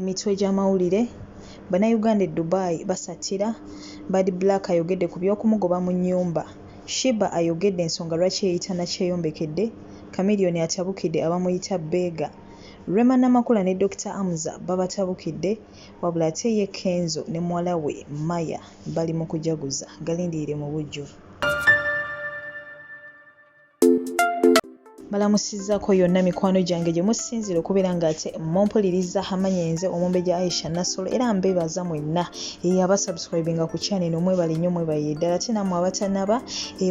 Emitwe gy'amawulire Bannayuganda e Dubai basatira. Bad Black ayogedde ku by'okumugoba mu nnyumba. Shiba ayogedde ensonga lwaki yeeyita Nakyeyombekedde. Chameleone atabukidde abamuyita Bega. Rema Namakula ne Dr. Amza babatabukidde wabula ate ye Kenzo ne muwala we Maya bali mu kujaguza. Galindiire mu bujjuvu. Balamusizzaako yonna mikwano gyange gye musinzira okubeera ng'ate mumpuliriza amanyenze Omumbejja Aisha Nassolo era mbeebaza mwenna abasubscribinga ku channel eno mwebale nnyo mwebaye ddala ate nammwe abatanaba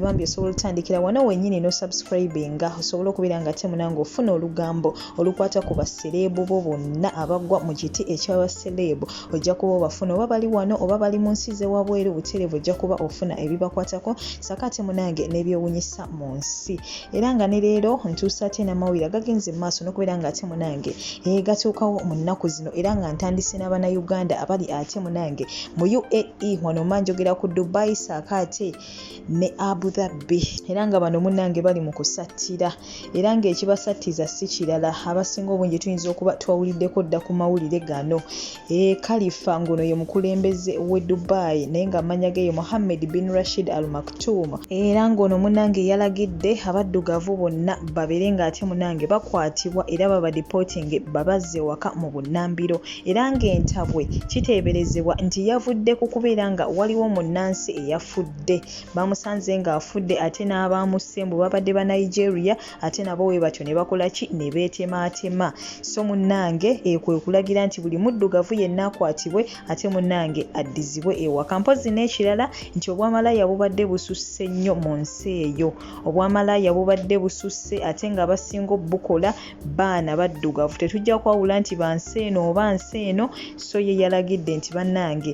bambi osobola otandikira wano wennyini n'osubscribinga osobola okubeera ng'ate munange ofuna olugambo olukwata ku basereebu bo bonna abagwa mu kiti eky'abasereebu ojja kuba obafuna oba bali wano oba bali mu nsi z'ewabweru butereevu ojja kuba ofuna ebibakwatako sakaate munange n'ebyewunyisa mu nsi era nga ne leero ntuusa ate n'amawulire agagenze mu maaso n'okubeera ng'ate munange gatuukawo mu nnaku zino era nga ntandise n'Abannayuganda abali ate munange mu UAE wano manjogera ku Dubai saakaate ne Abu Dhabi era nga bano munange bali mu kusattira era ng'ekibasattiza si kirala abasinga obungi tuyinza okuba twawuliddeko dda ku mawulire gano. Khalifa ngono ye mukulembeze w'e Dubai naye nga amannya ge ye Mohammed bin Rashid Al Maktoum era ngono munange yalagidde abaddugavu bonna babeere ng'ate munange bakwatibwa era baba deporting babazze waka mu bunnambiro era ng'entabwe kiteeberezebwa nti yavudde ku kubeera nga waliwo munnansi eyafudde bamusanze ng'afudde ate n'abaamusembu babadde ba Nigeria ate nabo we batyo ne bakola ki ne beetemaatema so munnange kwe kulagira nti buli muddugavu yenna akwatibwe ate munnange addizibwe ewaka mpozi n'ekirala nti obwamalaya bubadde bususse nnyo mu nsi eyo obwamalaya bubadde bususse ate nga basinga bukola baana baddugavu tetujja kwawula nti bansi eno oba nsi eno so ye yalagidde nti bannange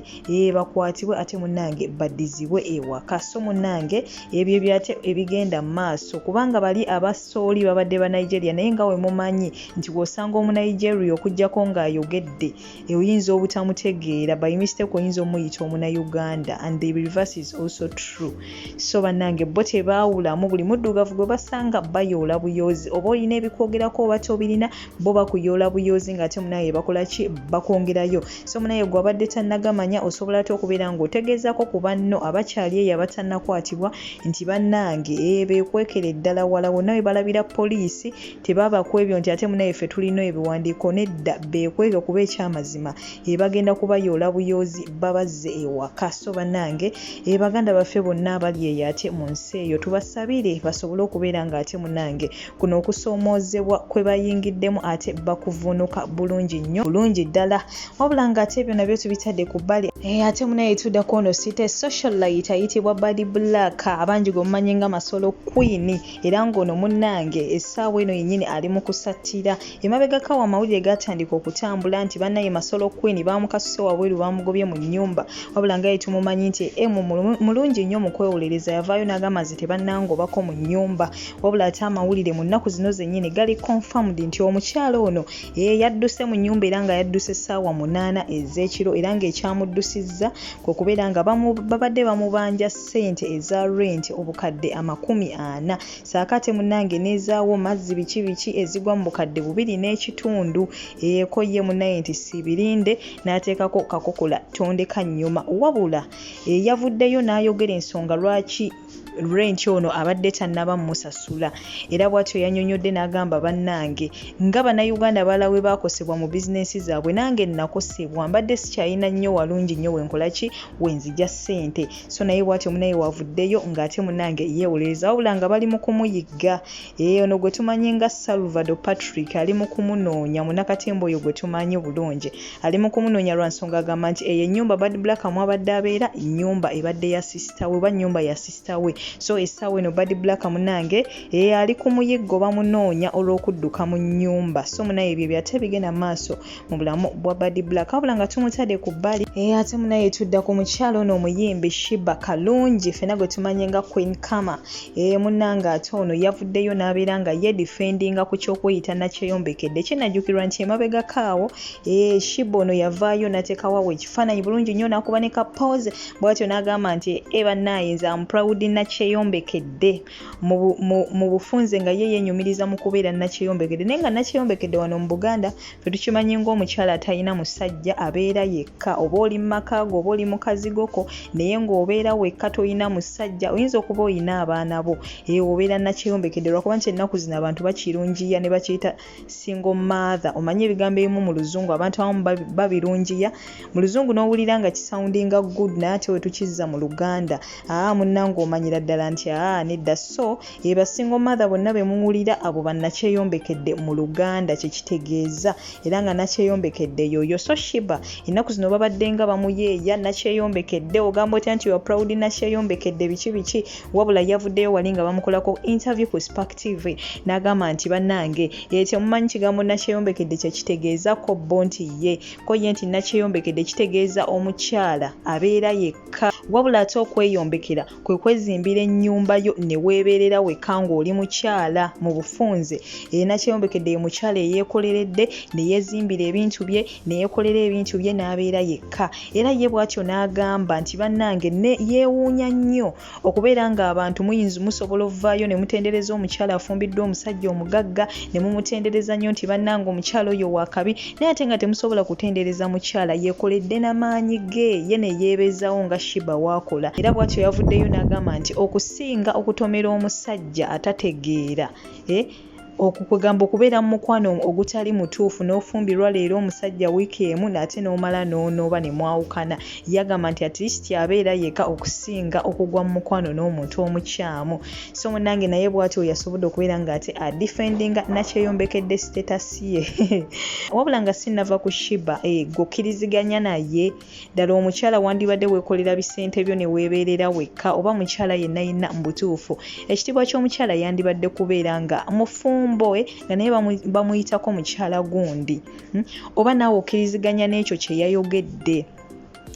bakwatibwe ate munnange baddizibwe ewaka so munnange ebyo byate ebigenda mu maaso kubanga bali abasooli babadde ba Nigeria naye nga we mumanyi nti wosanga Omunigeria okujjako ng'ayogedde oyinza obutamutegeera by mistake oyinza omuyita Omunayuganda and the reverse is also true so bannange bo tebaawulamu buli muddugavu gwe basanga bayoola buyozi oba olina ebikwogerako oba tobirina bo bakuyoola buyozi ng'ate munaye bakola ki bakongerayo so munaye gwe abadde tannagamanya osobola ate okubeera ng'otegeezako ku banno abakyali eyo abatannakwatibwa nti bannange beekwekera eddala wala wonna we balabira poliisi tebaaba ku ebyo nti ate munaye ffe tulina ebiwandiiko nedda beekweke okuba ekyamazima bagenda kubayoola buyozi babazze ewaka so bannange baganda baffe bonna abali eyo ate mu nsi eyo tubasabire basobole okubeera ng'ate munnange kuno okusoomoozebwa kwe bayingiddemu ate bakuvunuka bulungi nnyo bulungi ddala wabula ng'ate ebyo nabyo tubitadde ku bbali ate munaye tuddako ono site socialite ayitibwa Bad Black abangi gwe mumanyi nga Masolo Queen era ng'ono munnange essaawa eno yennyini ali mu kusattira emabegako awo amawulire gatandika okutambula nti bannaye Masolo Queen baamukasuse wabweru baamugobye mu nnyumba wabula nga ye tumumanyi nti mulungi nnyo mu kwewolereza yavaayo n'agamba nti tebannangobako mu nnyumba wabula ate amawulire mu nnaku zino zennyini gali confirmed nti omukyalo ono yadduse mu nnyumba era nga yadduse essaawa 8 ez'ekiro era ng'ekyamuddusizza kwe kubeera nga babadde bamubanja ssente eza rent obukadde 40 saakate munnange n'ezaawo mazzi biki ezigwa mu bukadde 2.5 ko ye munnaye nti sibirinde n'ateekako kakokola tondeka nnyuma wabula yavuddeyo n'ayogera ensonga lwaki rent ono abadde tannaba musasula era bw'atyo yannyonnyodde n'agamba bannange nga Bannayuganda balawe baakosebwa mu bizinensi zaabwe nange nakosebwa mbadde sikyalina nnyo walungi nnyo wenkola ki wenzija ssente so naye bw'atyo munaye wavuddeyo ng'ate munnange yeewoleza wabula nga bali mu kumuyigga ono gwe tumanyi nga Salvador Patrick ali mu kumunoonya Munnakatemba oyo gwe tumanyi bulungi ali mu kumunoonya lwa nsonga agamba nti eyo ennyumba Bad Black mwabadde abeera ennyumba ebadde ya sisita we oba nnyumba ya sisita we so essaawa eno Bad Black munnange ali ku muyiggo bamunoonya olw'okudduka mu nnyumba so munaye ebyo byate bigenda maaso mu bulamu bwa Bad Black wabula nga tumutadde ku bbali ate ate munaye tudda ku mukyalo ono omuyimbi Shiba Kalungi fena gwe tumanye nga Queen Kama munnanga ate ono yavuddeyo n'abeera nga ye defendinga ku kyokweyita nakyeyombekedde kinajjukirwa nti emabega kaawo Shiba ono yavaayo nateekawo ekifaananyi bulungi nnyo n'akuba ne ka pause bw'atyo n'agamba nti bannaaye nze am proud nakyeyombekedde mu bufunze nga ye yenyumiriza mu kubeera nakyeyombekedde naye nga nakyeyombekedde wano mu Buganda fe tukimanyi ng'omukyala atalina musajja abeera yekka oba oli mu maka go oba oli mu kazigoko naye ng'obeera wekka toyina musajja oyinza okuba oyina abaana bo obeera nakyeyombekedde lwakuba nti ennaku zino abantu bakirungiya ne bakiyita single mother omanyi ebigambo ebimu mu luzungu abantu abamu babirungiya mu luzungu n'owulira nga kisoundinga good naye ate we tukizza mu Luganda munnange omanyira ddala nti nedda so ba single mother bonna be muwulira abo bannakyeyombekedde mu Luganda kyekitegeeza era nga nakyeyombekedde yoyo so Shiba ennaku zino babadde nga bamuyeeya nakyeyombekedde ogamba otya nti you are proud nakyeyombekedde biki wabula yavuddeyo wali nga bamukolako interview ku Spark TV n'agamba nti bannange temumanyi kigambo nakyeyombekedde kyekitegeeza ko bo nti ye ko ye nti nakyeyombekedde kitegeeza omukyala abeera yekka wabula ate okweyombekera kwe kwezimbira ennyumba yo ne weebeerera wekka ng'oli mukyala mu bufunze nakyeyombekedde ye mukyala eyeekoleredde ne yeezimbira ebintu bye ne yeekolera ebintu bye n'abeera yekka era ye bw'atyo n'agamba nti bannange yeewuunya nnyo okubeera ng'abantu musobola ovaayo ne mutendereza omukyala afumbiddwa omusajja omugagga ne mumutendereza nnyo nti bannange omukyala oyo wakabi naye ate nga temusobola kutendereza mukyala yeekoledde n'amaanyi ge ye ne yeebeezawo nga Shiba waakola era bw'atyo yavuddeyo n'agamba nti okusinga okutomera omusajja atategeera okugamba okubeera mu mukwano ogutali mutuufu n'ofumbirwa leero omusajja wiiki emu n'ate n'omala n'onooba ne mwawukana yagamba nti at least abeera yeka okusinga okugwa mu mukwano n'omuntu omukyamu so munnange naye bw'atyo yasobodde okubeera ng'ate adefendinga nakyeyombekedde status ye wabula nga sinnava ku Shiba gokkiriziganya naye ddala omukyala wandibadde weekolera bisente byo ne weebeerera wekka oba mukyala yenna yenna mu butuufu ekitiibwa ky'omukyala yandibadde kubeera nga mufumbo nga naye bamuyitako mukyala gundi oba naawe okkiriziganya n'ekyo kye yayogedde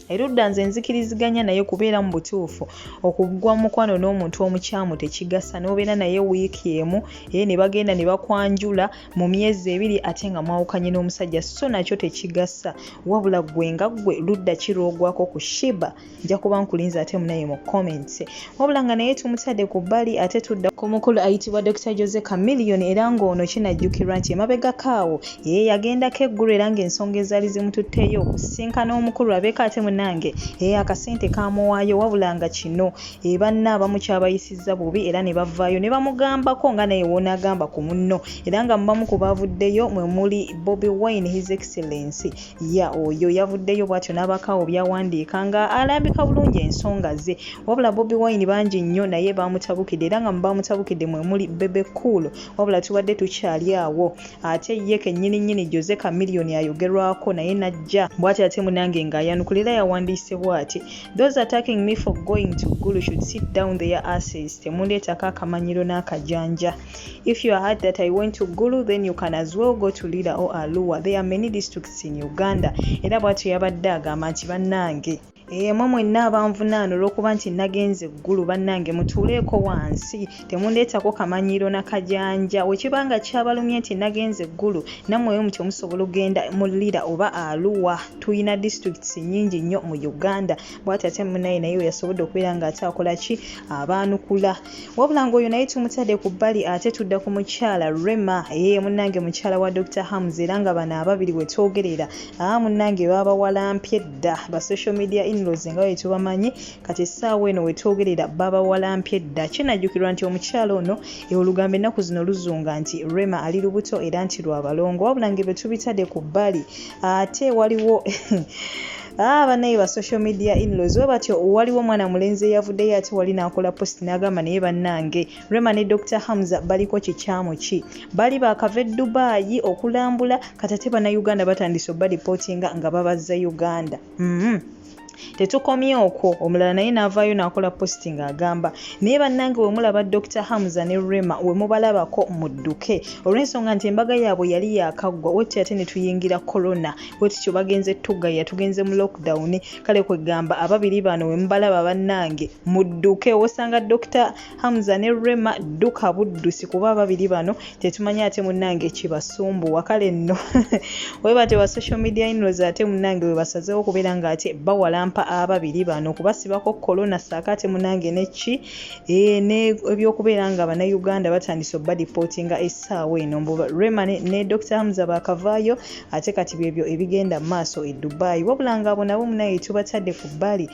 erudda nze nzikiriziganya naye kubeera mu butuufu okugwa mukwano n'omuntu omukyamu tekigasa n'obeera naye wiiki emu ne bagenda ne bakwanjula mu myezi ebiri ate nga mwawukanye n'omusajja so nakyo tekigasa wabula gwe nga gwe ludda kirogwako ku Shiba nja kuba nkulinza ate munaye mu comments wabula nga naye tumutadde ku bbali ate tudda ku mukulu ayitibwa Dr. Jose Chameleon era ng'ono kinajjukirwa nti emabega kaawo yagendako eggulu era ng'ensonga ezaali zimututteyo okusinkana omukulu abeeko ate nange akasente kamuwaayo wabula nga kino banna abamu kyabayisizza bubi era ne bavaayo ne bamugambako nga naye woonagamba ku munno era nga mubamu ku bavuddeyo mwe muli Bobi Wine His Excellency oyo yavuddeyo bw'atyo n'abakaawo byawandiika nga alambika bulungi ensonga ze wabula Bobi Wine bangi nnyo naye bamutabukidde era nga mubamutabukidde mwe muli Bebe Cool wabula tubadde tukyali awo ate ye kennyini Jose Chameleon ayogerwako naye najja bw'atyo ate munange ng'ayanukulira yawandiise bw'ati those attacking me for going to Gulu should sit down their asses temundeetako akamanyiro n'akajanja if you heard that I went to Gulu then you can as well go to Lira or Arua there are many districts in Uganda era bw'atyo yabadde agamba nti bannange mwe mwenna abanvunaano olw'okuba nti nagenze eggulu bannange mutuuleeko wansi temundeetako kamanyiro n'akajanja wekibanga kyabalumye nti nagenze eggulu nammweyo muti omusobola ogenda mu Lira oba Arua tuyina districts nnyingi nnyo mu Uganda bw'ati ate munaye naye yasobodde okubeera ng'ate akola ki abaanukula wabula ng'oyo naye tumutadde ku bbali ate tudda ku mukyala Rema munnange mukyala wa Dr. Hamza era nga bano ababiri we twogerera munnange babawalampye dda ba social media in-laws nga bwe tubamanyi kati essaawa eno we twogerera babawalampye dda kinajjukirwa nti omukyala ono olugambo ennaku zino luzunga nti Rema ali lubuto era nti lwa balongo wabula nge bwe tubitadde ku bbali ate waliwo banaye ba social media in-laws we batyo waliwo omwana mulenzi eyavuddeyo ate wali n'akola post n'agamba naye bannange Rema ne Dr. Hamza baliko kikyamu ki bali baakava e Dubai okulambula kati ate bannayuganda batandise obba reportinga nga babazza Uganda Tetukomye okwo, omulala naye n'avaayo n'akola posting agamba naye bannange we mulaba Dr. Hamza ne Rema we mubalabako mudduke olw'ensonga nti embaga yaabwe yali yakaggwa wetyo ate ne tuyingira corona wetyo bagenze tugaya tugenze mu lockdown kale kwegamba ababiri bano we mubalaba bannange mudduke osanga Dr. Hamza ne Rema dduka buddusi kuba ababiri bano tetumanya ate munnange kibasumbuwa kale nno webate wa social media inroz ate munnange we basazeewo okubeera nga ate bawalampa ababiri bano kubasibako corona saakate munange neki ebyokubeera nga bannayuganda batandise obadipotinga essaawa eno mbu Rema ne Dr. Hamza bakavaayo ate kati byebyo ebigenda maaso e Dubai wabula nga abo nabo munaye tubatadde ku bbali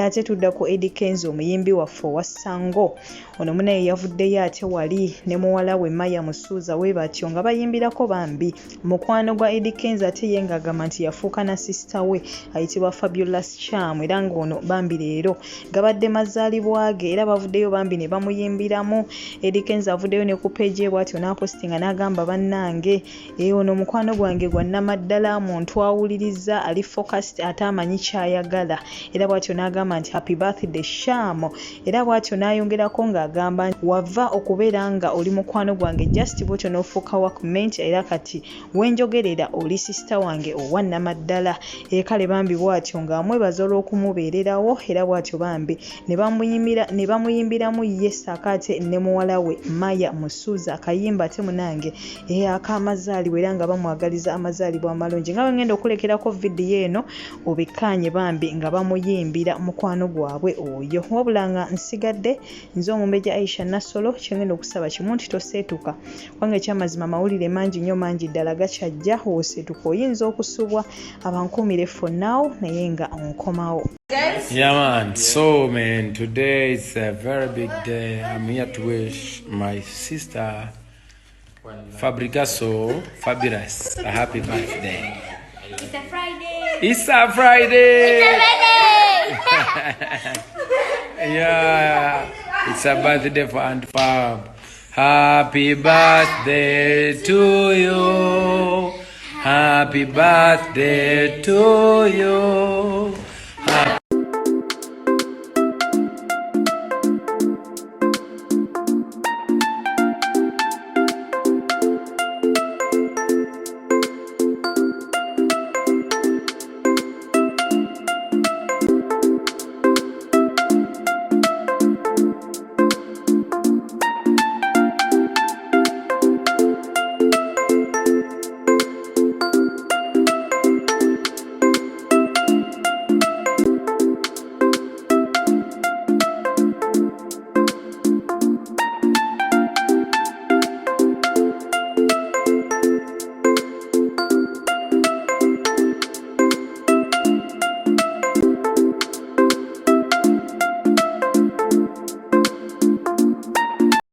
ate tudda ku Eddie Kenzo omuyimbi waffe owa Sango ono munaye yavuddeyo ate wali ne muwala we Maya Musuuza we batyo nga bayimbirako bambi mukwano gwa Eddie Kenzo ate ye ng'agamba nti yafuuka na sister we ayitibwa Fabulous Charm era ng'ono bambi leero gabadde mazaalibwa ge era bavuddeyo bambi ne bamuyimbiramu Eddie Kenzo avuddeyo ne ku page ye bw'atyo n'apostinga n'agamba bannange ono mukwano gwange gwa nnamaddala muntu awuliriza ali focused ate amanyi kyayagala era bw'atyo n'agamba nti happy birthday Charm era bw'atyo n'ayongerako ng'agamba wava okubeera nga oli mukwano gwange just bw'otyo n'ofuuka workmate era kati wenjogerera oli sister wange owa nnamaddala kale bambi bw'atyo ng'amwebaza olw'okumubeererawo era bw'atyo bambi ne bamuyimbiramu ye saakate ne muwala we Maya Musuuza akayimba ate munange ak'amazaalibwa era nga bamwagaliza amazaalibwa amalungi nga bwe ngenda okulekerako vidiyo eno obikkaanye bambi nga bamuyimbira mukwano gwabwe oyo wabula nga nsigadde nze omumbejja Aisha Nassolo kyengenda okusaba kimu nti toseetuka kubanga ekyamazima amawulire mangi nnyo mangi ddala gakyajja wooseetuka oyinza okusubwa abankuumire for now naye nga onkomawo. Yeah man, so man, today is a very big day. I'm here to wish my sister Fabricaso Fabulous a happy birthday. It's a Friday. It's a Friday. It's a birthday. Yeah, it's a birthday for Aunt Fab. Happy birthday to you. Happy birthday to you.